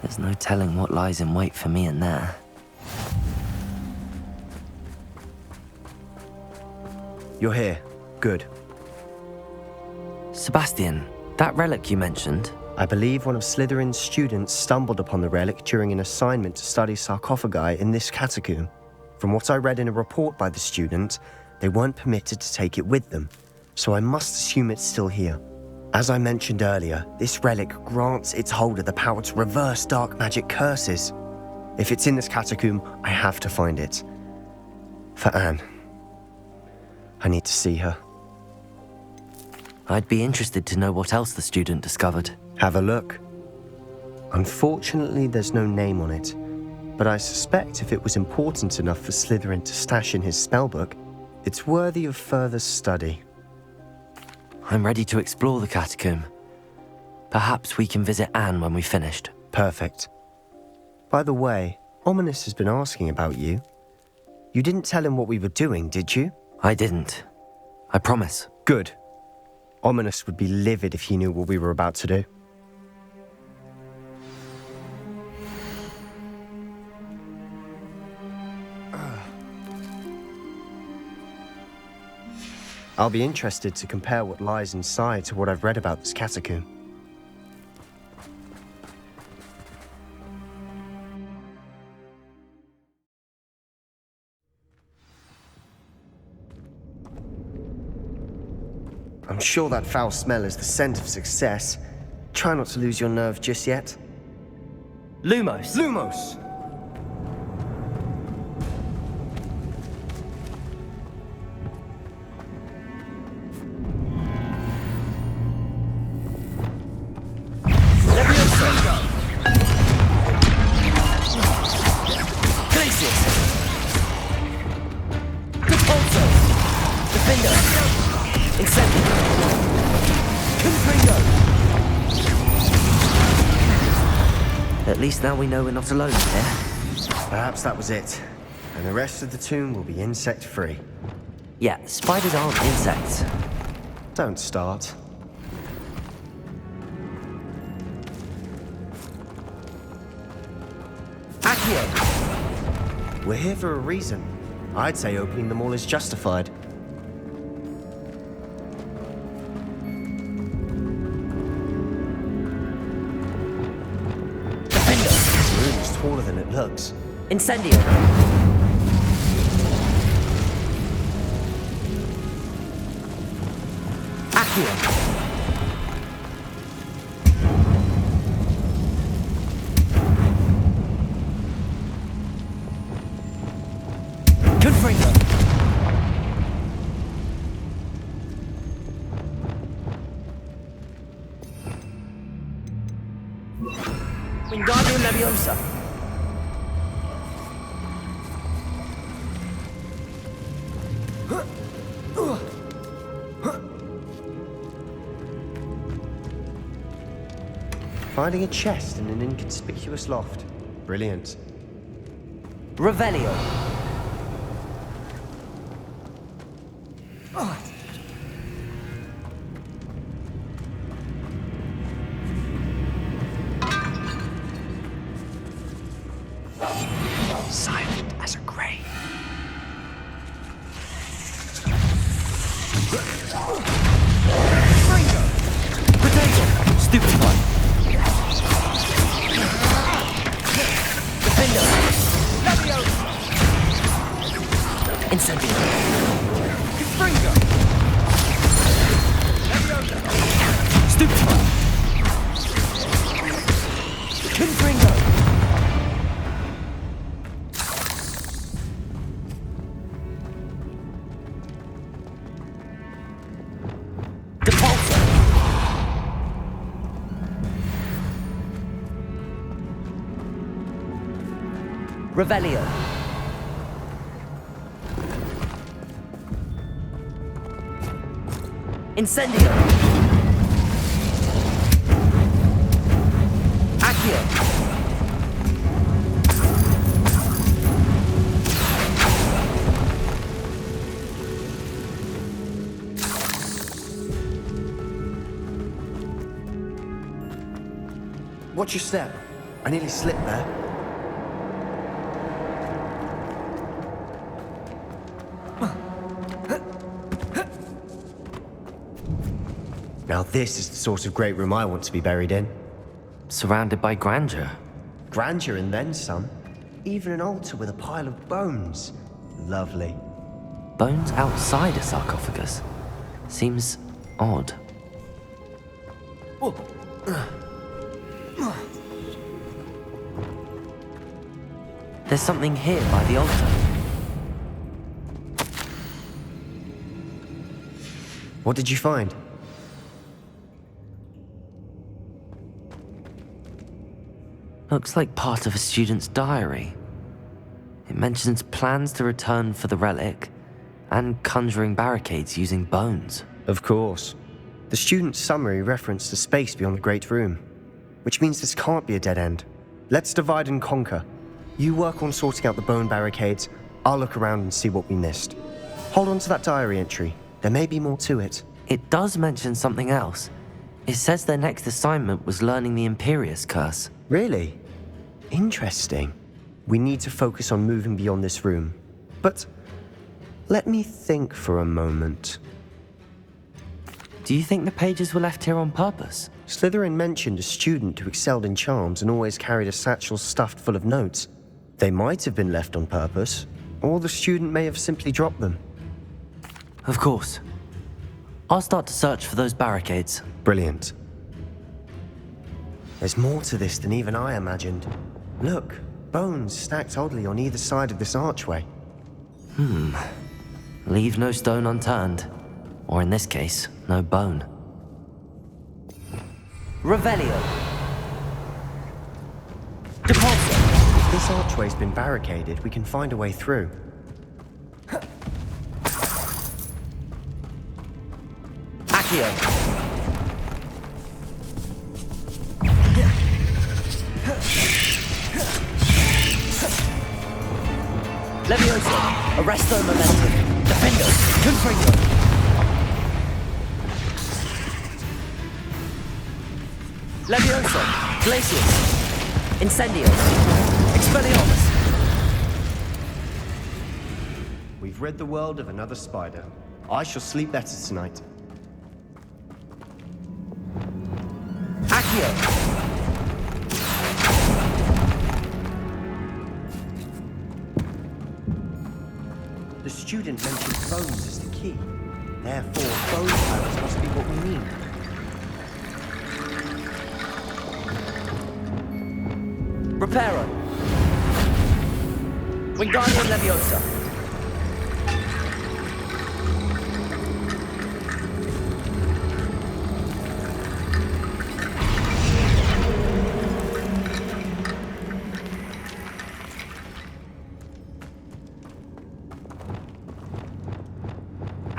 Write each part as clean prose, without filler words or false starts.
There's no telling what lies in wait for me in there. You're here. Good. Sebastian, that relic you mentioned, I believe one of Slytherin's students stumbled upon the relic during an assignment to study sarcophagi in this catacomb. From what I read in a report by the student, they weren't permitted to take it with them, so I must assume it's still here. As I mentioned earlier, this relic grants its holder the power to reverse dark magic curses. If it's in this catacomb, I have to find it. For Anne. I need to see her. I'd be interested to know what else the student discovered. Have a look. Unfortunately, there's no name on it, but I suspect if it was important enough for Slytherin to stash in his spellbook, it's worthy of further study. I'm ready to explore the catacomb. Perhaps we can visit Anne when we've finished. Perfect. By the way, Ominous has been asking about you. You didn't tell him what we were doing, did you? I didn't. I promise. Good. Ominous would be livid if he knew what we were about to do. I'll be interested to compare what lies inside to what I've read about this catacomb. I'm sure that foul smell is the scent of success. Try not to lose your nerve just yet. Lumos! Lumos! At least now we know we're not alone here. Perhaps that was it. And the rest of the tomb will be insect-free. Yeah, spiders aren't insects. Don't start. Accio! We're here for a reason. I'd say opening them all is justified. Taller than it looks. Incendio! Accio! Confringo! Wingardium Leviosa! Finding a chest in an inconspicuous loft. Brilliant. Revelio. Silent as a grave. Potato. Stupefy. Incendio. Confringo. Stupefy. Confringo. Depulso. Revelio. Incendio! Accio! Watch your step. I nearly slipped there. Now this is the sort of great room I want to be buried in. Surrounded by grandeur. Grandeur and then some. Even an altar with a pile of bones. Lovely. Bones outside a sarcophagus. Seems odd. There's something here by the altar. What did you find? Looks like part of a student's diary. It mentions plans to return for the relic and conjuring barricades using bones. Of course. The student's summary referenced a space beyond the Great Room, which means this can't be a dead end. Let's divide and conquer. You work on sorting out the bone barricades, I'll look around and see what we missed. Hold on to that diary entry. There may be more to it. It does mention something else. It says their next assignment was learning the Imperius Curse. Really? Interesting. We need to focus on moving beyond this room. But let me think for a moment. Do you think the pages were left here on purpose? Slytherin mentioned a student who excelled in charms and always carried a satchel stuffed full of notes. They might have been left on purpose, or the student may have simply dropped them. Of course. I'll start to search for those barricades. Brilliant. There's more to this than even I imagined. Look, bones stacked oddly on either side of this archway. Leave no stone unturned. Or in this case, no bone. Revelio. Depulso. If this archway's been barricaded, we can find a way through. Accio. Levioso. Arresto momentum. Defendo. Confringo. Levioso. Glacius. Incendio. Expelliarmus. We've rid the world of another spider. I shall sleep better tonight. Accio. The student mentioned bones as the key. Therefore, bone piles must be what we need. Reparo. Wingardium Leviosa.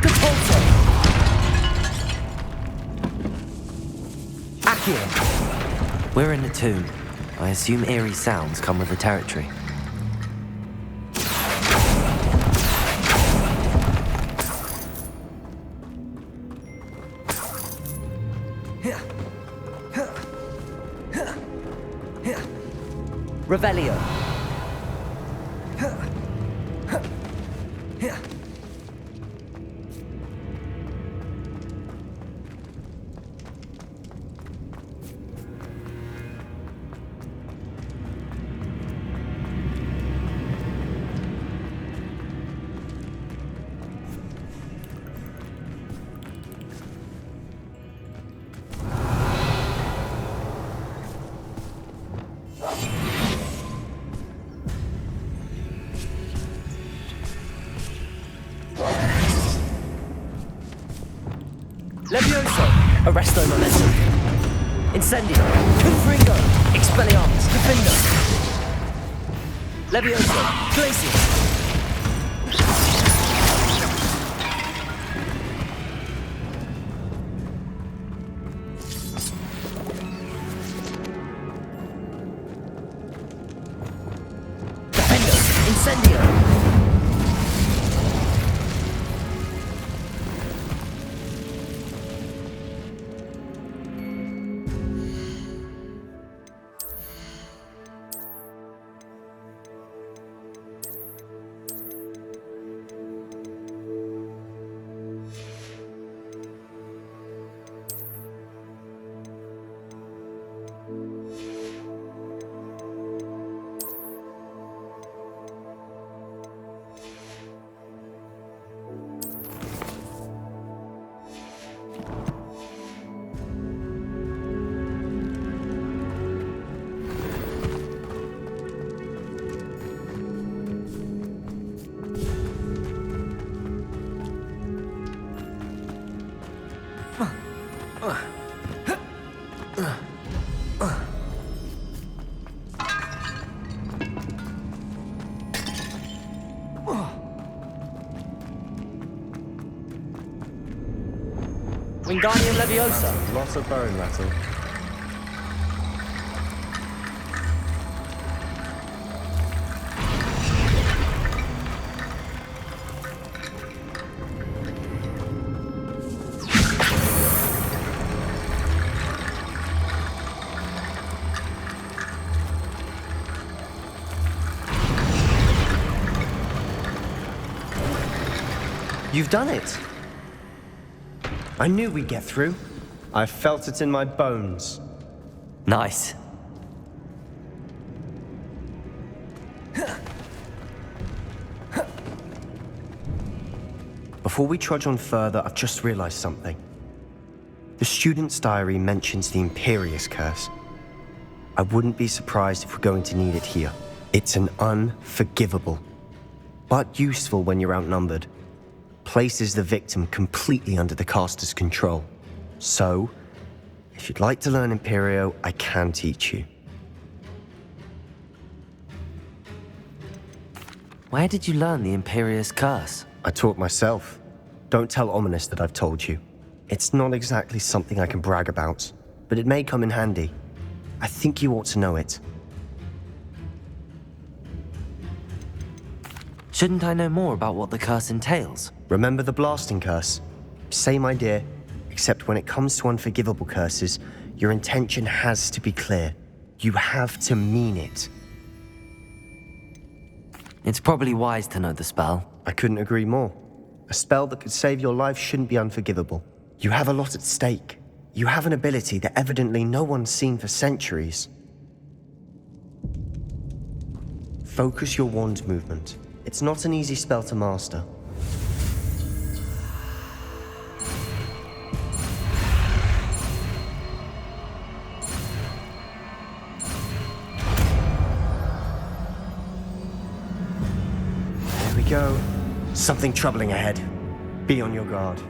Depulso. Accio. We're in the tomb. I assume eerie sounds come with the territory. Revelio. Levioso. Arresto momentum. Incendio. Confringo. Expelliarmus. Defendo. Levioso. Glacius. Defendo. Incendio. Wingardium Leviosa. Lots of bone rattle. You've done it! I knew we'd get through. I felt it in my bones. Nice. Before we trudge on further, I've just realized something. The student's diary mentions the Imperious Curse. I wouldn't be surprised if we're going to need it here. It's an unforgivable, but useful when you're outnumbered. Places the victim completely under the caster's control. So, if you'd like to learn Imperio, I can teach you. Where did you learn the Imperious Curse? I taught myself. Don't tell Ominous that I've told you. It's not exactly something I can brag about, but it may come in handy. I think you ought to know it. Shouldn't I know more about what the curse entails? Remember the blasting curse? Same idea, except when it comes to unforgivable curses, your intention has to be clear. You have to mean it. It's probably wise to know the spell. I couldn't agree more. A spell that could save your life shouldn't be unforgivable. You have a lot at stake. You have an ability that evidently no one's seen for centuries. Focus your wand movement. It's not an easy spell to master. There we go. Something troubling ahead. Be on your guard.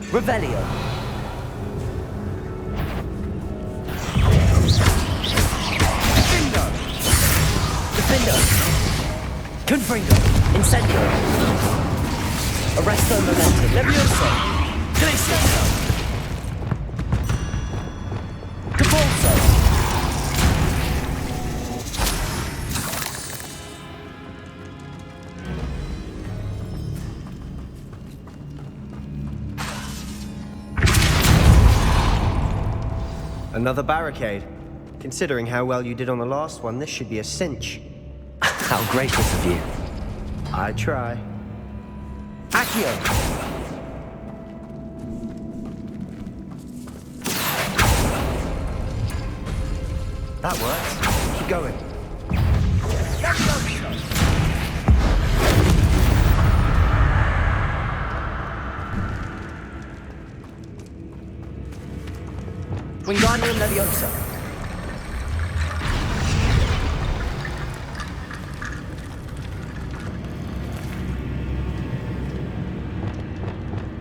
Revelio. Defendo. Confringo. Incendio. Arresto Momentum. Levioso. Glacius. Capulso. Another barricade. Considering how well you did on the last one, this should be a cinch. How gracious of you. I try. Accio. That works. Keep going. Wingardium Leviosa.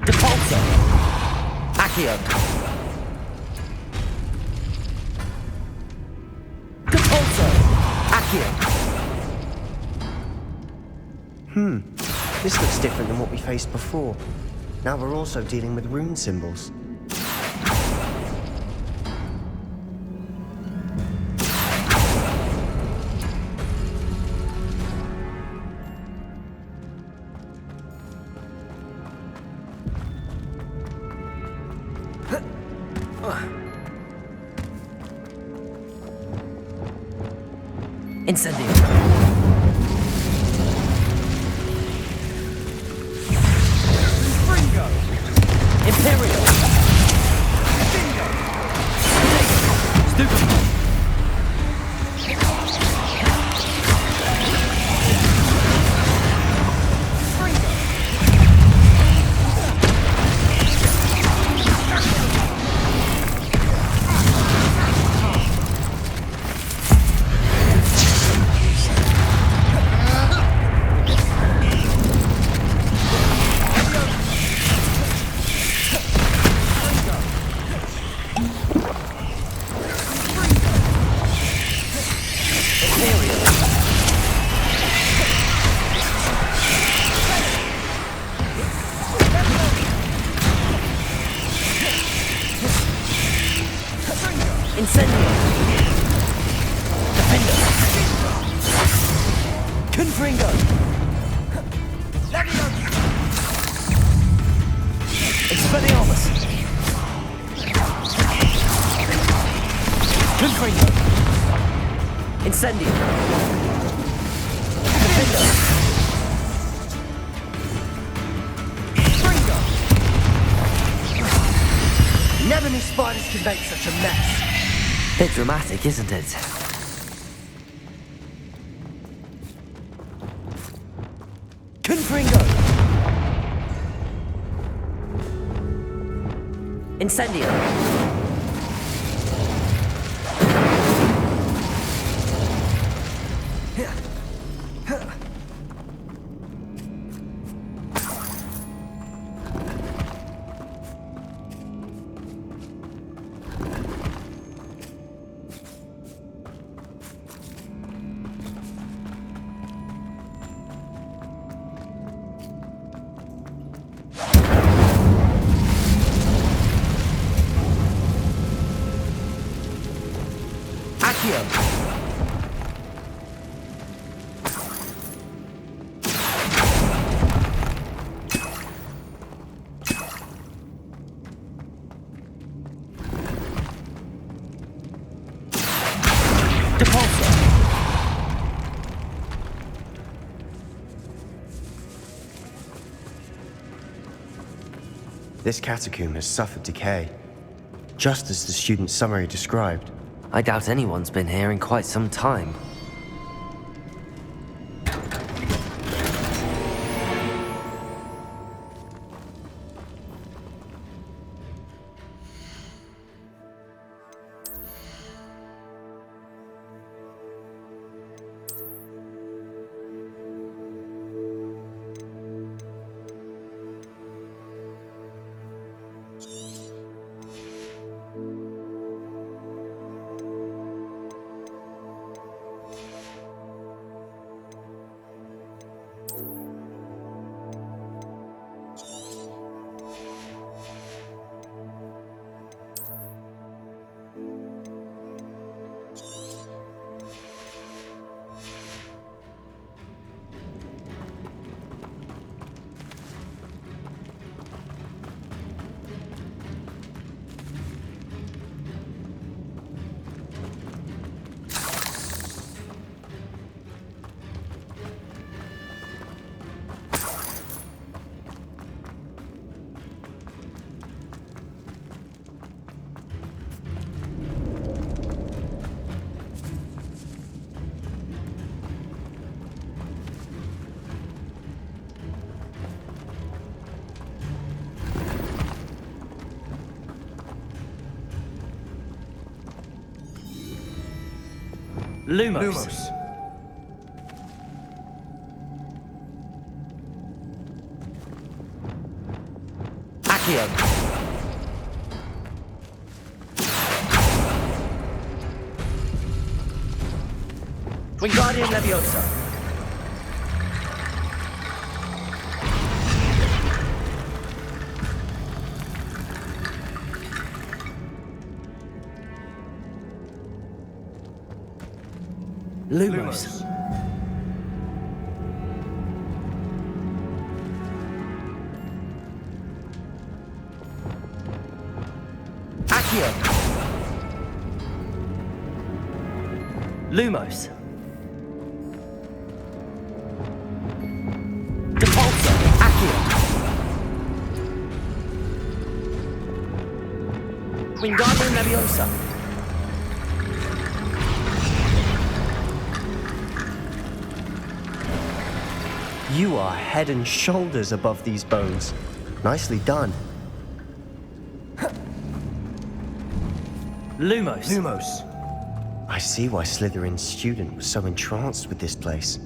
Depulso. Accio. Depulso. Accio. This looks different than what we faced before. Now we're also dealing with rune symbols. Incendio. Never knew spiders could make such a mess. Bit dramatic, isn't it? Confringo! Incendio! This catacomb has suffered decay, just as the student's summary described. I doubt anyone's been here in quite some time. Lumos. Accio. Wingardium Leviosa. Lumos. Accio. Lumos. Depulso. Accio. Wingardium Leviosa. You are head and shoulders above these bones. Nicely done. Lumos. Lumos. I see why Slytherin's student was so entranced with this place.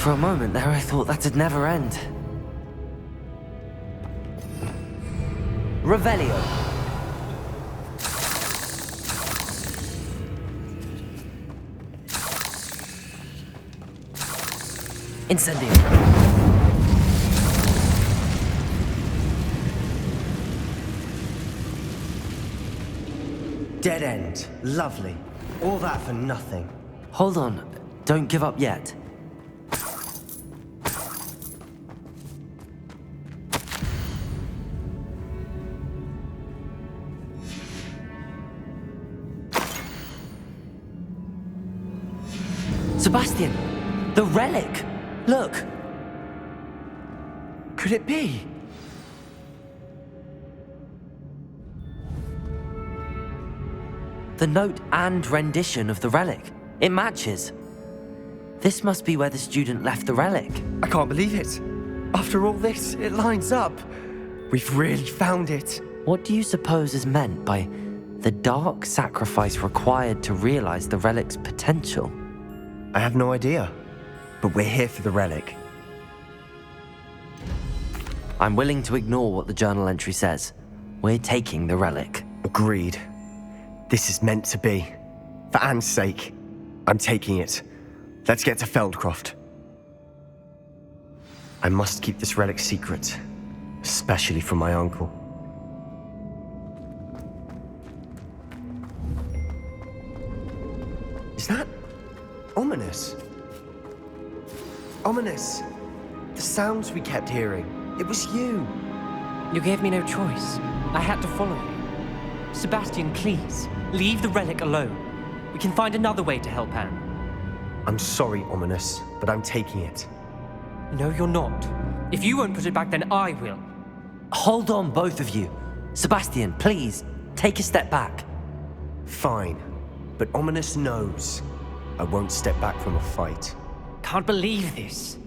For a moment there, I thought that'd never end. Revelio. Incendio. Dead end. Lovely. All that for nothing. Hold on, don't give up yet. Sebastian! The relic! Look! Could it be? The note and rendition of the relic. It matches. This must be where the student left the relic. I can't believe it. After all this, it lines up. We've really found it. What do you suppose is meant by the dark sacrifice required to realize the relic's potential? I have no idea, but we're here for the relic. I'm willing to ignore what the journal entry says. We're taking the relic. Agreed. This is meant to be. For Anne's sake, I'm taking it. Let's get to Feldcroft. I must keep this relic secret, especially from my uncle. Is that ominous? Ominous. The sounds we kept hearing. It was you. You gave me no choice. I had to follow you. Sebastian, please, leave the relic alone. We can find another way to help Anne. I'm sorry, Ominous, but I'm taking it. No, you're not. If you won't put it back, then I will. Hold on, both of you. Sebastian, please, take a step back. Fine, but Ominous knows I won't step back from a fight. Can't believe this.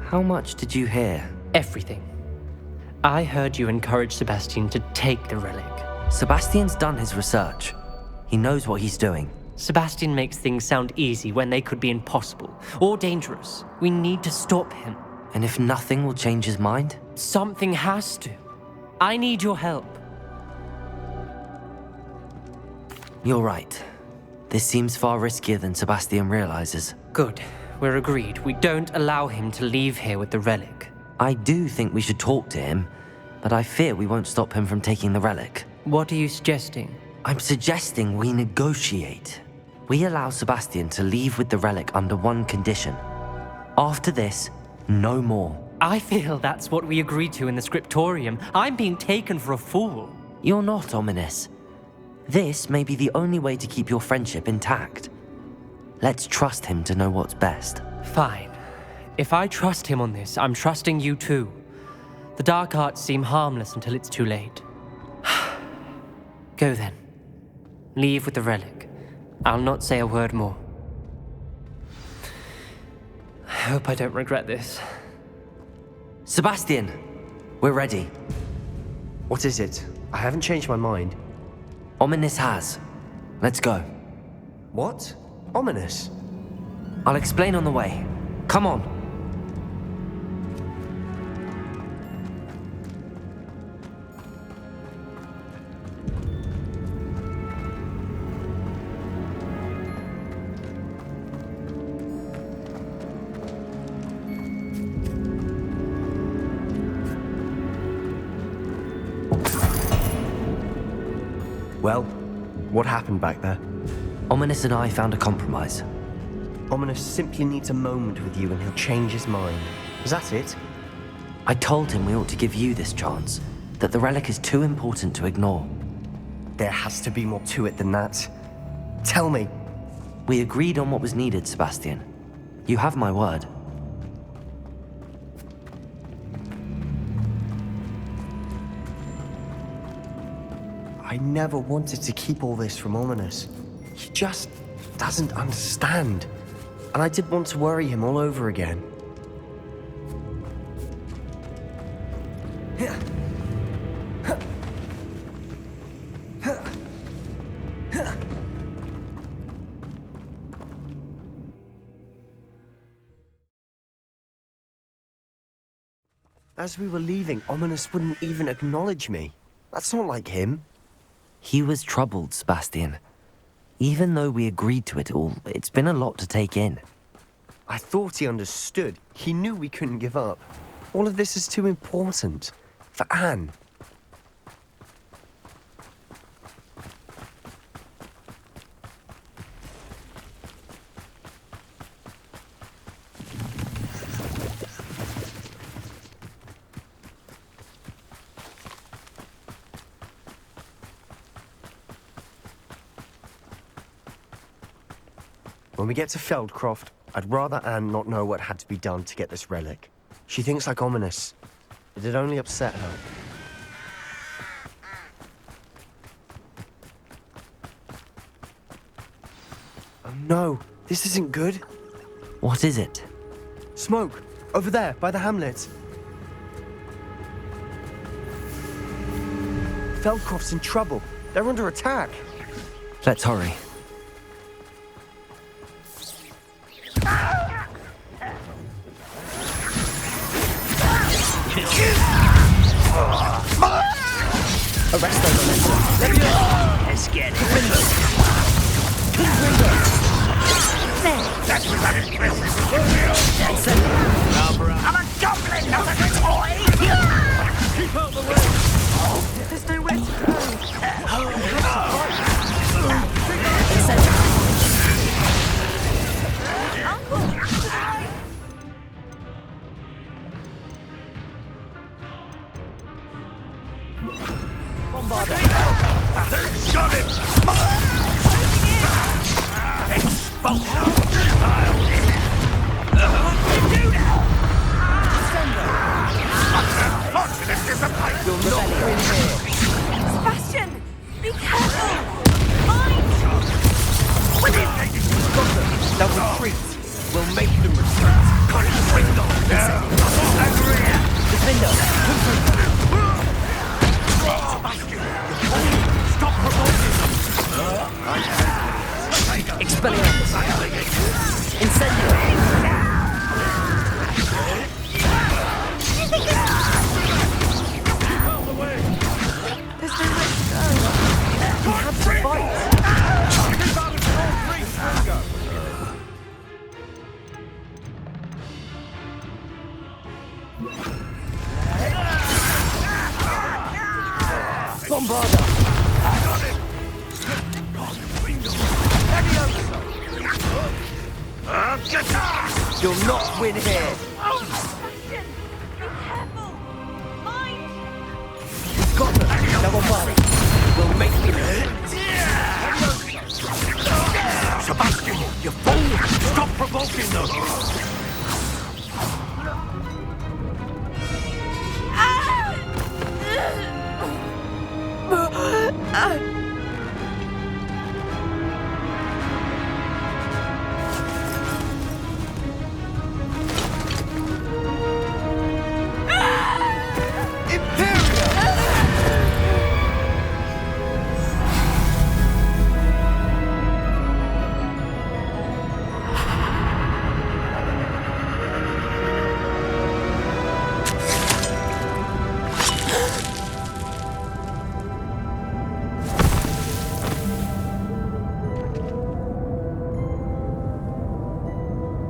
How much did you hear? Everything. I heard you encourage Sebastian to take the relic. Sebastian's done his research. He knows what he's doing. Sebastian makes things sound easy when they could be impossible or dangerous. We need to stop him. And if nothing will change his mind? Something has to. I need your help. You're right. This seems far riskier than Sebastian realizes. Good. We're agreed. We don't allow him to leave here with the relic. I do think we should talk to him, but I fear we won't stop him from taking the relic. What are you suggesting? I'm suggesting we negotiate. We allow Sebastian to leave with the relic under one condition. After this, no more. I feel that's what we agreed to in the scriptorium. I'm being taken for a fool. You're not ominous. This may be the only way to keep your friendship intact. Let's trust him to know what's best. Fine. If I trust him on this, I'm trusting you too. The dark arts seem harmless until it's too late. Go then. Leave with the relic. I'll not say a word more. I hope I don't regret this. Sebastian, we're ready. What is it? I haven't changed my mind. Ominous has. Let's go. What? Ominous? I'll explain on the way. Come on. Well, what happened back there? Ominous and I found a compromise. Ominous simply needs a moment with you and he'll change his mind. Is that it? I told him we ought to give you this chance, that the relic is too important to ignore. There has to be more to it than that. Tell me. We agreed on what was needed, Sebastian. You have my word. I never wanted to keep all this from Ominous. He just doesn't understand. And I didn't want to worry him all over again. As we were leaving, Ominous wouldn't even acknowledge me. That's not like him. He was troubled, Sebastian. Even though we agreed to it all, it's been a lot to take in. I thought he understood. He knew we couldn't give up. All of this is too important. For Anne. When we get to Feldcroft, I'd rather Anne not know what had to be done to get this relic. She thinks like Ominous. It'd only upset her. Oh no, this isn't good. What is it? Smoke! Over there, by the hamlet. Feldcroft's in trouble. They're under attack. Let's hurry. Arrest those. Let's get it. That's I'm a goblin, not a toy! Keep out the way. There's nowhere to go. Got him! Expulsion! Bombarder! I got it! You'll not win here! Sebastian! Be careful! Mind! We've got them! Double body! We'll make you... Sebastian, you fool! Stop provoking them!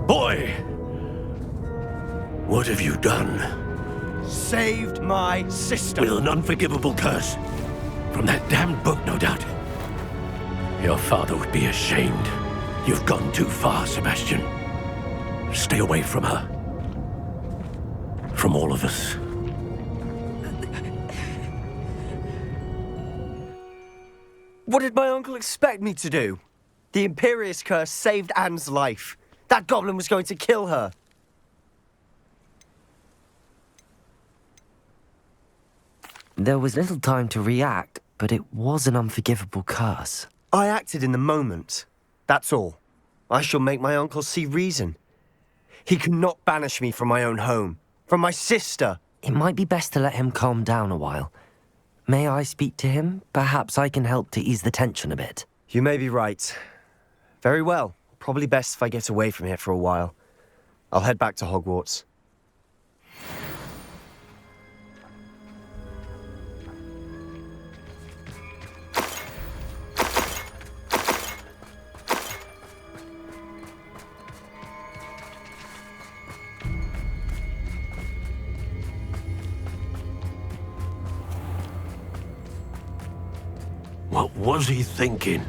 Boy! What have you done? Saved my sister! With an unforgivable curse. From that damned book, no doubt. Your father would be ashamed. You've gone too far, Sebastian. Stay away from her. From all of us. What did my uncle expect me to do? The Imperious curse saved Anne's life. That goblin was going to kill her. There was little time to react, but it was an unforgivable curse. I acted in the moment. That's all. I shall make my uncle see reason. He cannot banish me from my own home, from my sister. It might be best to let him calm down a while. May I speak to him? Perhaps I can help to ease the tension a bit. You may be right. Very well. Probably best if I get away from here for a while. I'll head back to Hogwarts. What was he thinking?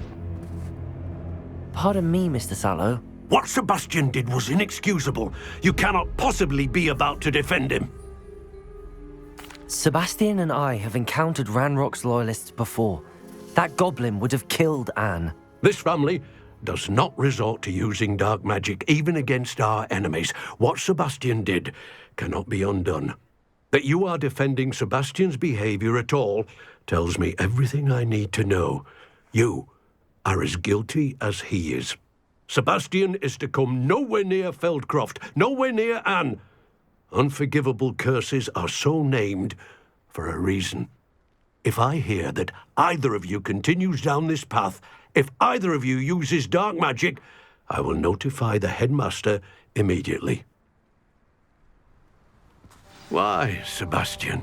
Pardon me, Mr. Sallow. What Sebastian did was inexcusable. You cannot possibly be about to defend him. Sebastian and I have encountered Ranrock's loyalists before. That goblin would have killed Anne. This family does not resort to using dark magic even against our enemies. What Sebastian did cannot be undone. That you are defending Sebastian's behavior at all tells me everything I need to know. You are as guilty as he is. Sebastian is to come nowhere near Feldcroft, nowhere near Anne. Unforgivable curses are so named for a reason. If I hear that either of you continues down this path, if either of you uses dark magic, I will notify the headmaster immediately. Why, Sebastian?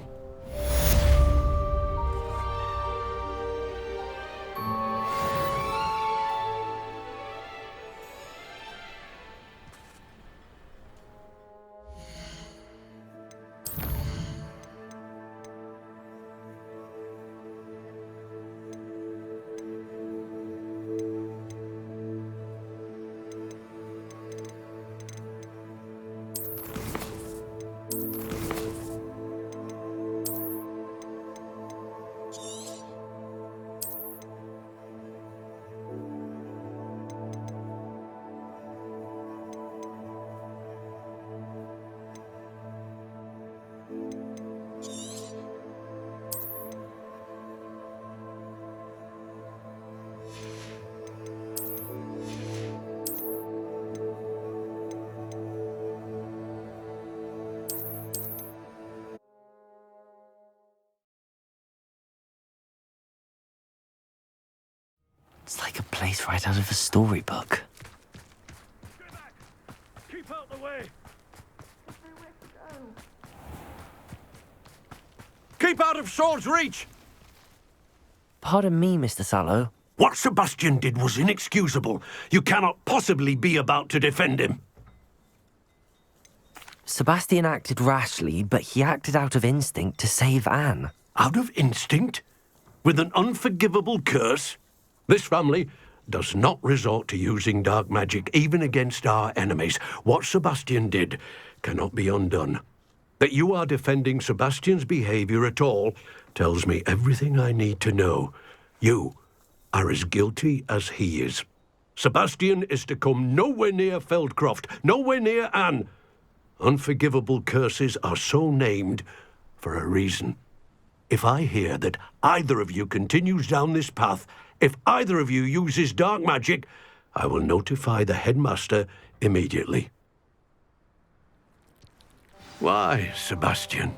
It's like a place right out of a storybook. Get back! Keep out the way! Keep out of sword's reach! Pardon me, Mr. Sallow. What Sebastian did was inexcusable. You cannot possibly be about to defend him. Sebastian acted rashly, but he acted out of instinct to save Anne. Out of instinct? With an unforgivable curse? This family does not resort to using dark magic even against our enemies. What Sebastian did cannot be undone. That you are defending Sebastian's behavior at all tells me everything I need to know. You are as guilty as he is. Sebastian is to come nowhere near Feldcroft, nowhere near Anne. Unforgivable curses are so named for a reason. If I hear that either of you continues down this path, if either of you uses dark magic, I will notify the headmaster immediately. Why, Sebastian?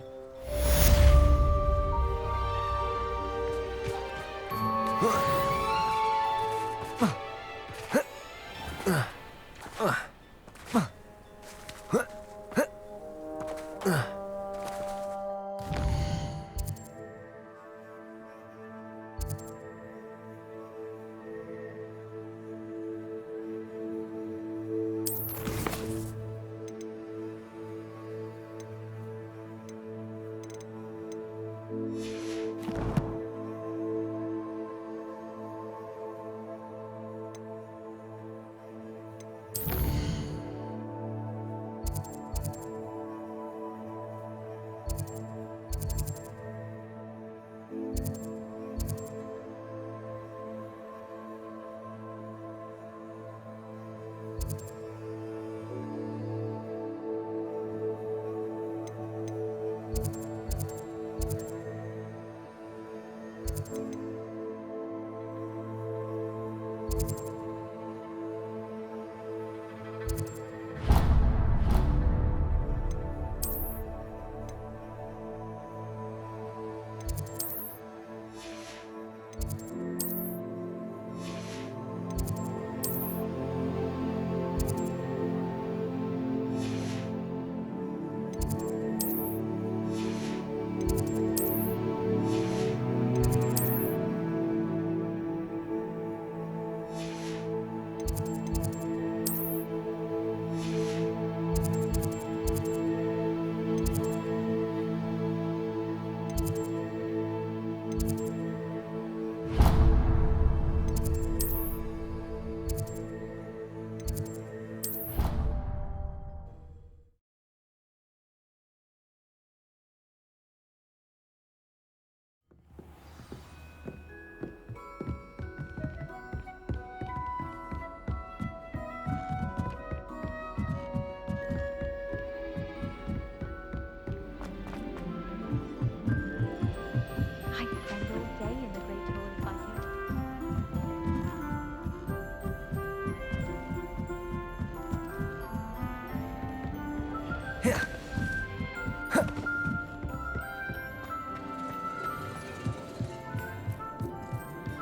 I'd spend all day in the Great Hall if I could.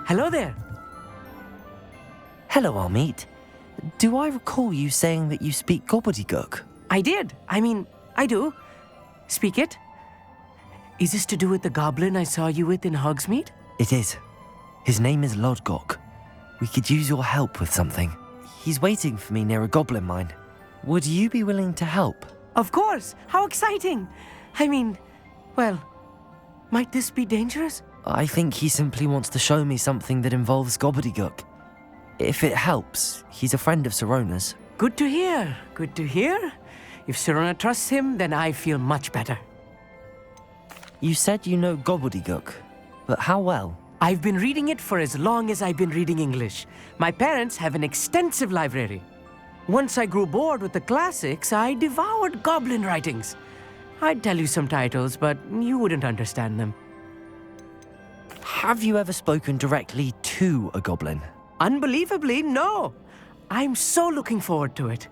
Hello there. Hello, Amit. Do I recall you saying that you speak gobbledygook? I did. I do. Speak it. Is this to do with the goblin I saw you with in Hogsmeade? It is. His name is Lodgok. We could use your help with something. He's waiting for me near a goblin mine. Would you be willing to help? Of course. How exciting. Well, might this be dangerous? I think he simply wants to show me something that involves gobbledygook. If it helps, he's a friend of Sirona's. Good to hear. Good to hear. If Sirona trusts him, then I feel much better. You said you know gobbledygook, but how well? I've been reading it for as long as I've been reading English. My parents have an extensive library. Once I grew bored with the classics, I devoured goblin writings. I'd tell you some titles, but you wouldn't understand them. Have you ever spoken directly to a goblin? Unbelievably, no. I'm so looking forward to it.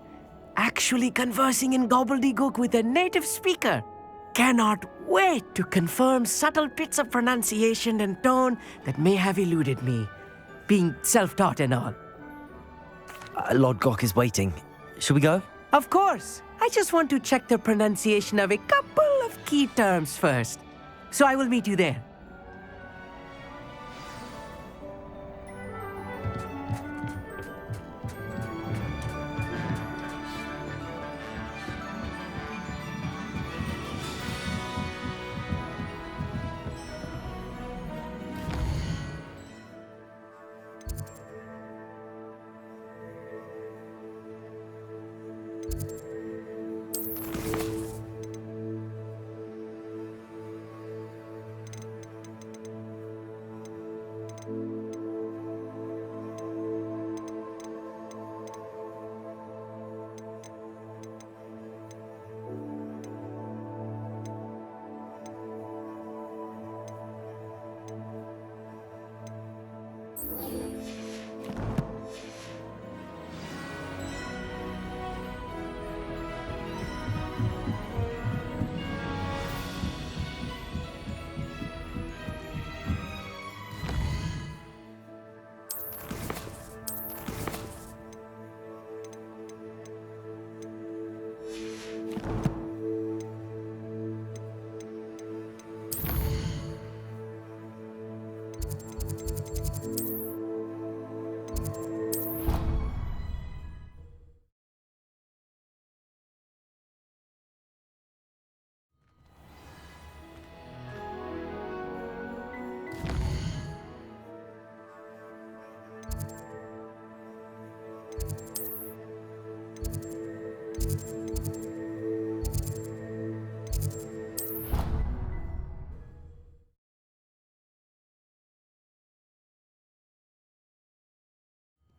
Actually conversing in gobbledygook with a native speaker. Cannot wait to confirm subtle bits of pronunciation and tone that may have eluded me, being self-taught and all. Lodgok is waiting. Shall we go? Of course. I just want to check the pronunciation of a couple of key terms first. So I will meet you there.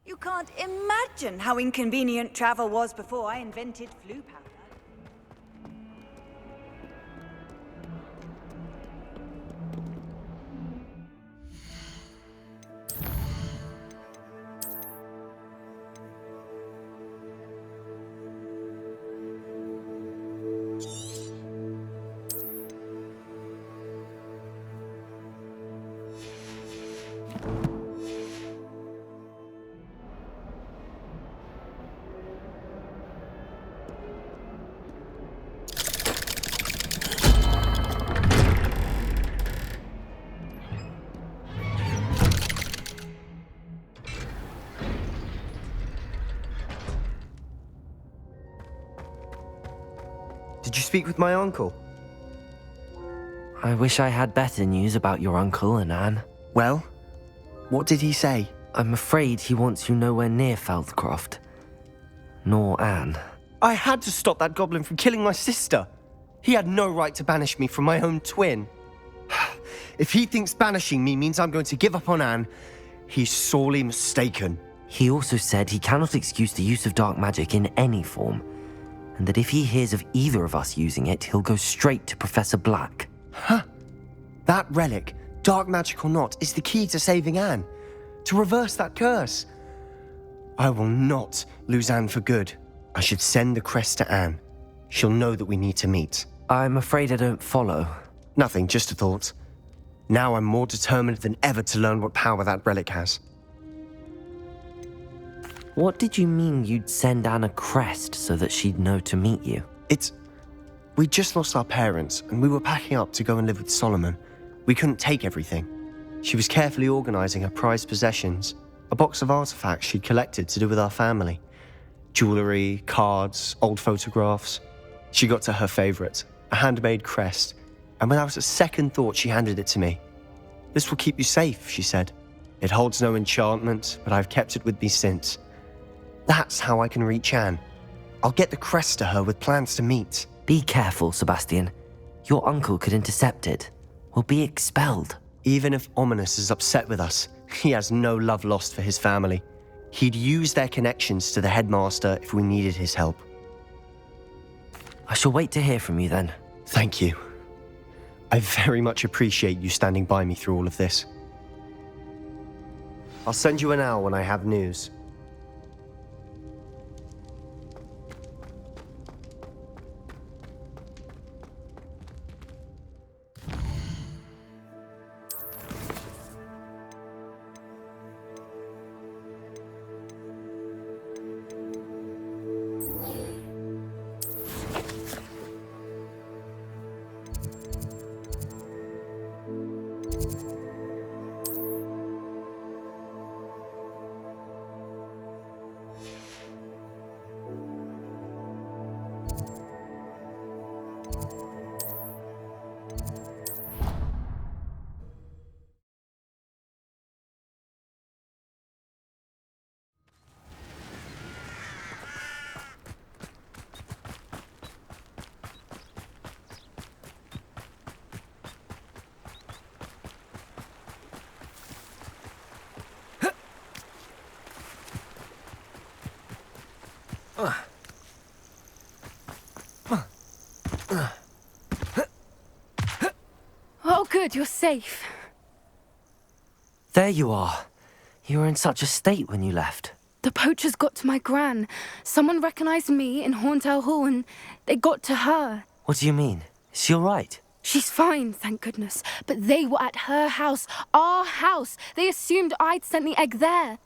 You can't imagine how inconvenient travel was before I invented flu powder. Did you speak with my uncle? I wish I had better news about your uncle and Anne. Well, what did he say? I'm afraid he wants you nowhere near Feldcroft. Nor Anne. I had to stop that goblin from killing my sister. He had no right to banish me from my own twin. If he thinks banishing me means I'm going to give up on Anne, he's sorely mistaken. He also said he cannot excuse the use of dark magic in any form, and that if he hears of either of us using it, he'll go straight to Professor Black. Huh. That relic, dark magic or not, is the key to saving Anne. To reverse that curse. I will not lose Anne for good. I should send the crest to Anne. She'll know that we need to meet. I'm afraid I don't follow. Nothing, just a thought. Now I'm more determined than ever to learn what power that relic has. What did you mean you'd send Anne a crest so that she'd know to meet you? We just lost our parents, and we were packing up to go and live with Solomon. We couldn't take everything. She was carefully organizing her prized possessions, a box of artifacts she'd collected to do with our family. Jewelry, cards, old photographs. She got to her favorite, a handmade crest, and without a second thought, she handed it to me. "This will keep you safe," she said. "It holds no enchantment, but I've kept it with me since. That's how I can reach Anne. I'll get the crest to her with plans to meet." Be careful, Sebastian. Your uncle could intercept it. We'll be expelled. Even if Ominous is upset with us, he has no love lost for his family. He'd use their connections to the headmaster if we needed his help. I shall wait to hear from you then. Thank you. I very much appreciate you standing by me through all of this. I'll send you an owl when I have news. Oh, good, you're safe. There you are. You were in such a state when you left. The poachers got to my gran. Someone recognized me in Horndale Hall and they got to her. What do you mean? Is she all right? She's fine, thank goodness. But they were at her house, our house. They assumed I'd sent the egg there.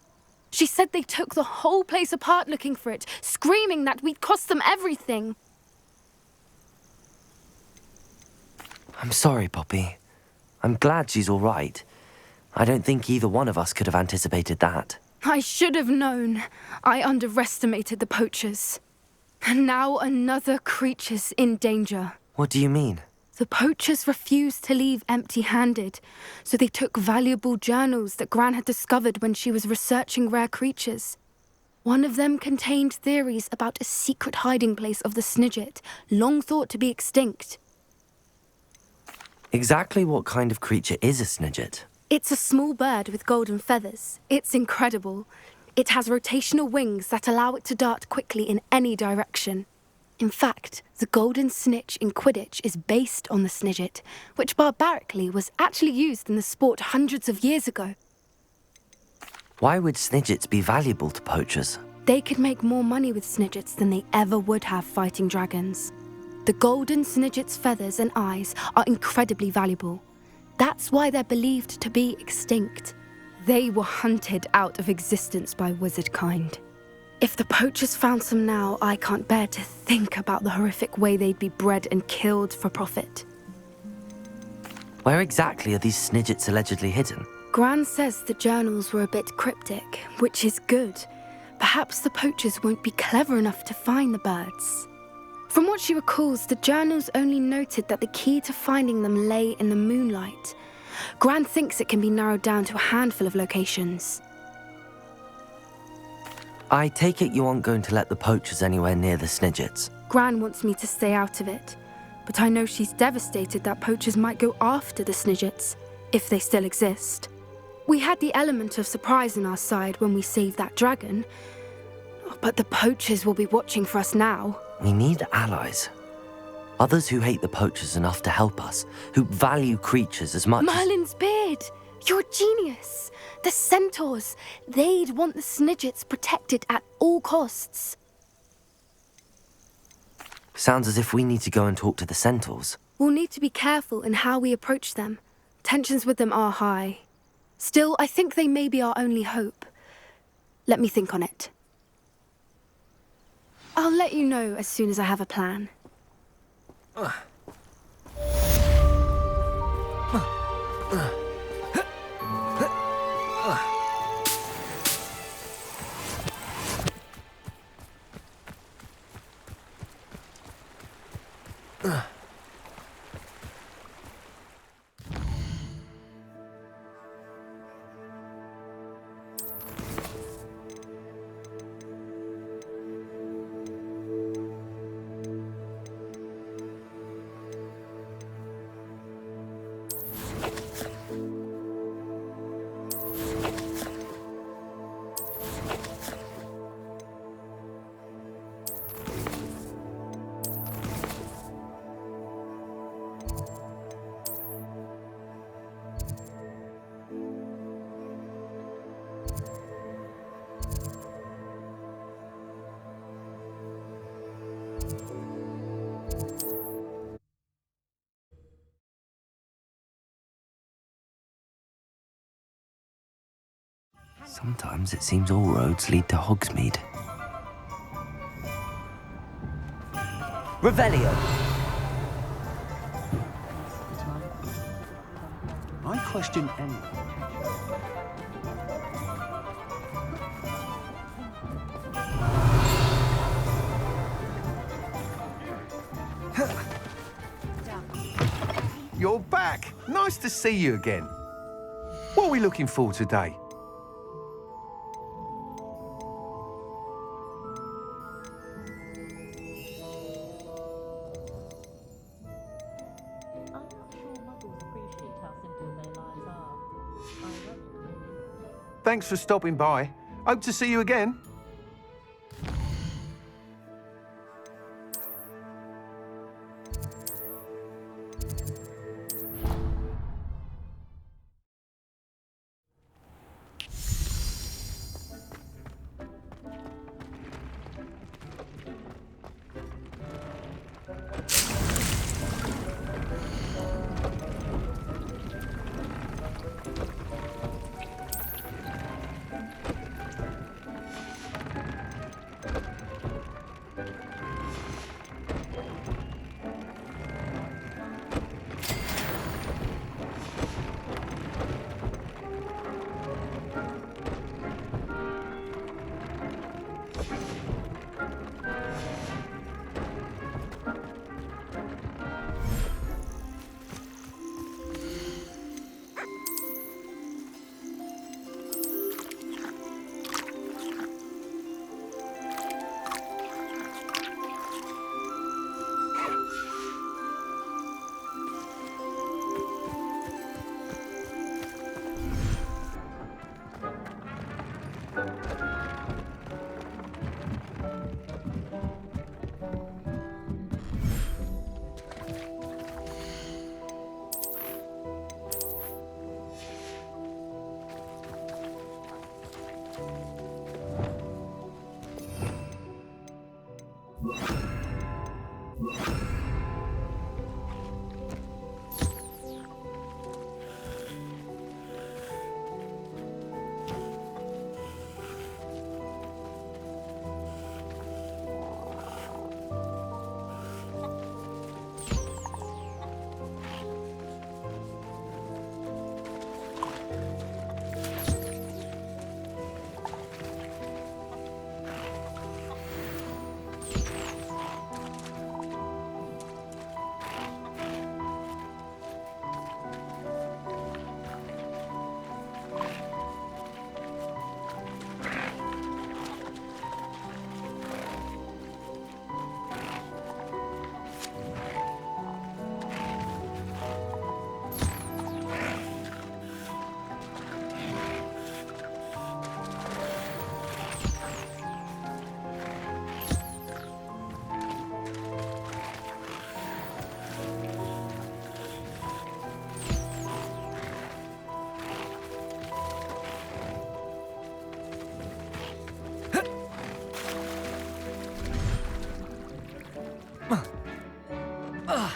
She said they took the whole place apart looking for it, screaming that we'd cost them everything. I'm sorry, Poppy. I'm glad she's all right. I don't think either one of us could have anticipated that. I should have known. I underestimated the poachers. And now another creature's in danger. What do you mean? The poachers refused to leave empty-handed, so they took valuable journals that Gran had discovered when she was researching rare creatures. One of them contained theories about a secret hiding place of the Snidget, long thought to be extinct. Exactly what kind of creature is a Snidget? It's a small bird with golden feathers. It's incredible. It has rotational wings that allow it to dart quickly in any direction. In fact, the golden snitch in Quidditch is based on the Snidget, which barbarically was actually used in the sport hundreds of years ago. Why would Snidgets be valuable to poachers? They could make more money with Snidgets than they ever would have fighting dragons. The golden Snidget's feathers and eyes are incredibly valuable. That's why they're believed to be extinct. They were hunted out of existence by wizard kind. If the poachers found some now, I can't bear to think about the horrific way they'd be bred and killed for profit. Where exactly are these Snidgets allegedly hidden? Gran says the journals were a bit cryptic, which is good. Perhaps the poachers won't be clever enough to find the birds. From what she recalls, the journals only noted that the key to finding them lay in the moonlight. Gran thinks it can be narrowed down to a handful of locations. I take it you aren't going to let the poachers anywhere near the Snidgets. Gran wants me to stay out of it, but I know she's devastated that poachers might go after the Snidgets, if they still exist. We had the element of surprise on our side when we saved that dragon, but the poachers will be watching for us now. We need allies. Others who hate the poachers enough to help us, who value creatures as much Merlin's beard! You're a genius! The centaurs! They'd want the Snidgets protected at all costs. Sounds as if we need to go and talk to the centaurs. We'll need to be careful in how we approach them. Tensions with them are high. Still, I think they may be our only hope. Let me think on it. I'll let you know as soon as I have a plan. Sometimes it seems all roads lead to Hogsmeade. Revelio! I question any. You're back. Nice to see you again. What are we looking for today? Thanks for stopping by. Hope to see you again. Ugh.